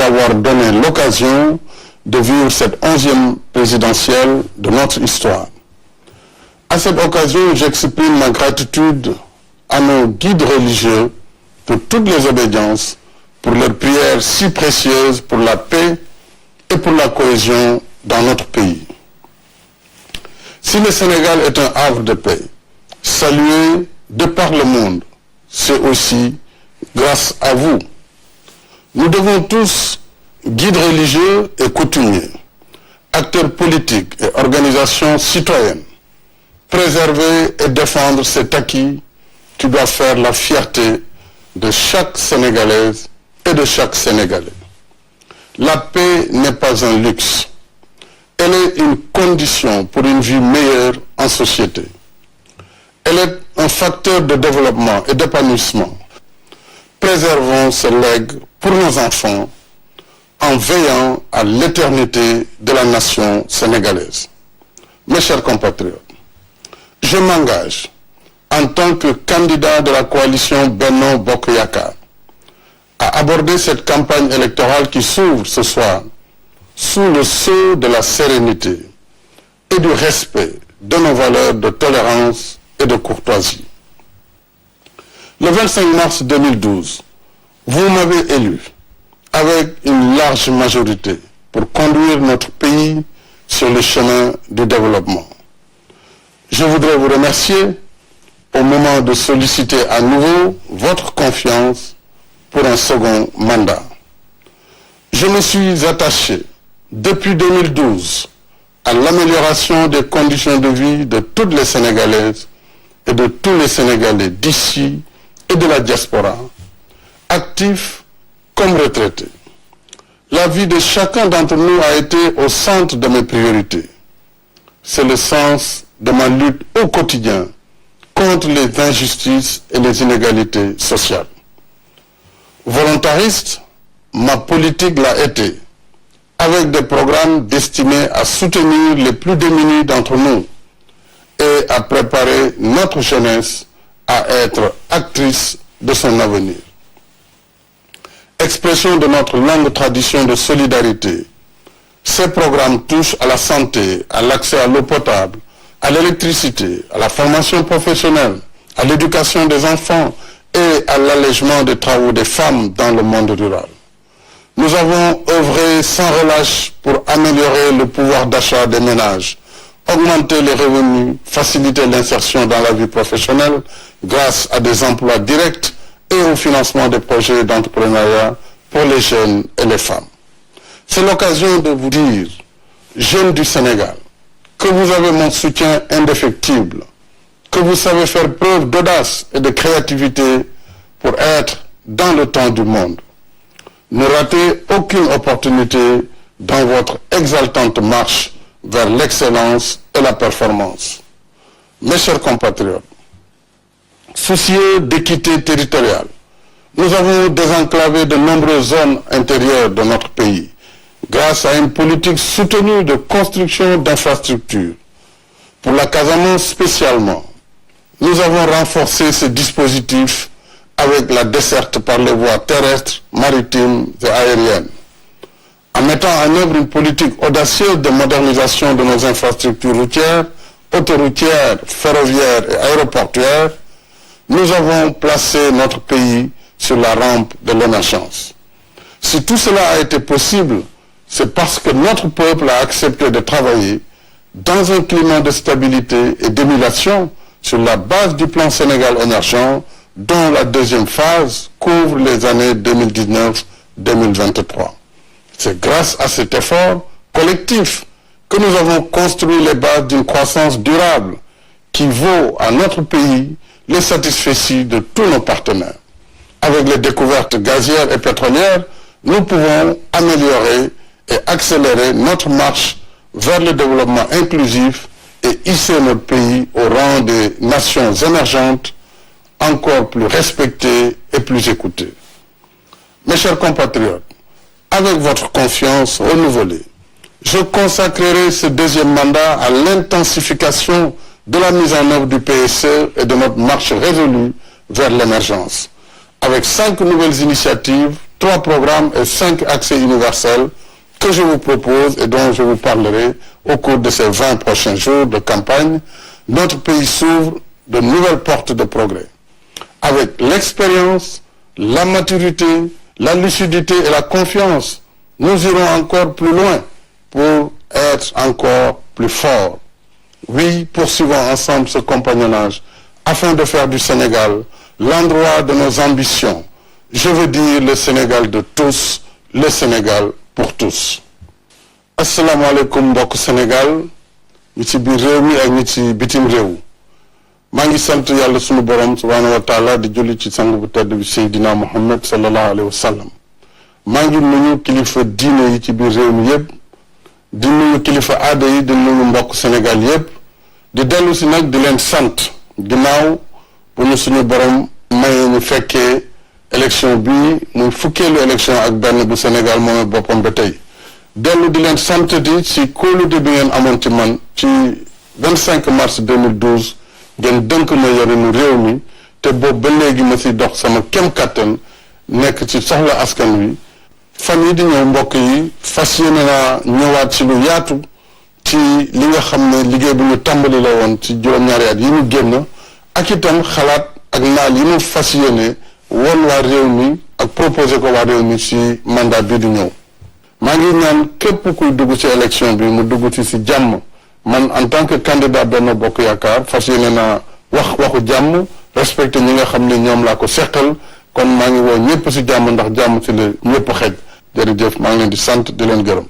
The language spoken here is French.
avoir donné l'occasion de vivre cette 11e présidentielle de notre histoire. À cette occasion, j'exprime ma gratitude à nos guides religieux pour toutes les obédiences, pour leurs prières si précieuses pour la paix et pour la cohésion dans notre pays. Si le Sénégal est un havre de paix, salué de par le monde, c'est aussi grâce à vous. Nous devons tous, guides religieux et coutumiers, acteurs politiques et organisations citoyennes, préserver et défendre cet acquis qui doit faire la fierté de chaque Sénégalaise et de chaque Sénégalais. La paix n'est pas un luxe. Elle est une condition pour une vie meilleure en société. Elle est un facteur de développement et d'épanouissement. Préservons ce legs pour nos enfants en veillant à l'éternité de la nation sénégalaise. Mes chers compatriotes, je m'engage en tant que candidat de la coalition Benno Bokk Yakaar à aborder cette campagne électorale qui s'ouvre ce soir sous le sceau de la sérénité et du respect de nos valeurs de tolérance et de courtoisie. Le 25 mars 2012, vous m'avez élu avec une large majorité pour conduire notre pays sur le chemin du développement. Je voudrais vous remercier au moment de solliciter à nouveau votre confiance pour un second mandat. Je me suis attaché depuis 2012 à l'amélioration des conditions de vie de toutes les Sénégalaises et de tous les Sénégalais d'ici et de la diaspora, actifs comme retraités. La vie de chacun d'entre nous a été au centre de mes priorités. C'est le sens de ma lutte au quotidien contre les injustices et les inégalités sociales. Volontariste, ma politique l'a été, avec des programmes destinés à soutenir les plus démunis d'entre nous et à préparer notre jeunesse à être actrice de son avenir. Expression de notre longue tradition de solidarité, ces programmes touchent à la santé, à l'accès à l'eau potable, à l'électricité, à la formation professionnelle, à l'éducation des enfants et à l'allègement des travaux des femmes dans le monde rural. Nous avons œuvré sans relâche pour améliorer le pouvoir d'achat des ménages, augmenter les revenus, faciliter l'insertion dans la vie professionnelle grâce à des emplois directs et au financement des projets d'entrepreneuriat pour les jeunes et les femmes. C'est l'occasion de vous dire, jeunes du Sénégal, que vous avez mon soutien indéfectible, que vous savez faire preuve d'audace et de créativité pour être dans le temps du monde. Ne ratez aucune opportunité dans votre exaltante marche vers l'excellence et la performance. Mes chers compatriotes, soucieux d'équité territoriale, nous avons désenclavé de nombreuses zones intérieures de notre pays grâce à une politique soutenue de construction d'infrastructures. Pour la Casamance spécialement, nous avons renforcé ce dispositif avec la desserte par les voies terrestres, maritimes et aériennes. En mettant en œuvre une politique audacieuse de modernisation de nos infrastructures routières, autoroutières, ferroviaires et aéroportuaires, nous avons placé notre pays sur la rampe de l'émergence. Si tout cela a été possible, c'est parce que notre peuple a accepté de travailler dans un climat de stabilité et d'émulation sur la base du plan Sénégal émergent, dont la deuxième phase couvre les années 2019-2023. C'est grâce à cet effort collectif que nous avons construit les bases d'une croissance durable qui vaut à notre pays les satisfecits de tous nos partenaires. Avec les découvertes gazières et pétrolières, nous pouvons améliorer et accélérer notre marche vers le développement inclusif et hisser notre pays au rang des nations émergentes encore plus respectées et plus écoutées. Mes chers compatriotes, avec votre confiance renouvelée, je consacrerai ce deuxième mandat à l'intensification de la mise en œuvre du PSE et de notre marche résolue vers l'émergence, avec 5 nouvelles initiatives 3 programmes et 5 accès universels que je vous propose et dont je vous parlerai au cours de ces 20 prochains jours de campagne. Notre pays s'ouvre de nouvelles portes de progrès. Avec l'expérience, la maturité, la lucidité et la confiance, nous irons encore plus loin pour être encore plus forts. Oui, poursuivons ensemble ce compagnonnage afin de faire du Sénégal l'endroit de nos ambitions. Je veux dire le Sénégal de tous, le Sénégal pour tous. Assalamu alaikum mbokk Sénégal ñi ci biir réew mi ak ñi ci bitim réew maa ngi sant yàlla sunu borom subhanahu wa taala di julli ci sang bu tedd bi Seydina Muhammad sallallahu alayhi wa sallam maa ngi nuyu kilifa diine yi ci biir réew mi yëpp di nuyu kilifa aada yi di nuyu mbokk Sénégal yëpp di dellu si nag di leen sant ginnaaw bu ñu suñu borom maye ñu fekkee élection bi muy fukkeelu élection ak benn bu Sénégal moom boppam ba tey dellu di leen sant di ci kóolute bi ngeen amoon ci man ci 25 mars 2012 ngeen dënk ma yorinu réew mi te boobu ba léegi ma si dox sama kem kattan nekk ci soxla askan wi fan yi di ñëw mbokk yi fas yéene naa ñëwaat ci lu yaatu ci li nga xam ne liggéey bu ñu tàmbali la woon ci juróom-ñaari at yi ñu génn ak itam xalaat ak naal yi ñu fas yéene woon waa réew mi ak proposé ko waa réew mi ci mandat bii di ñëw maa ngi ñaan képp kuy dugg ci élection bi mu dugg ci jàmm man en tant que candidat Benno Bokk Yaakaar fas yéene naa waxu jàmm respecté ñi nga xam ne ñoom laa ko seqal kon maa ngi woo ñëpp ci jàmm ndax jàmm ci la ñëpp xej jërëjëf maa ngi leen di sant di leen gërëm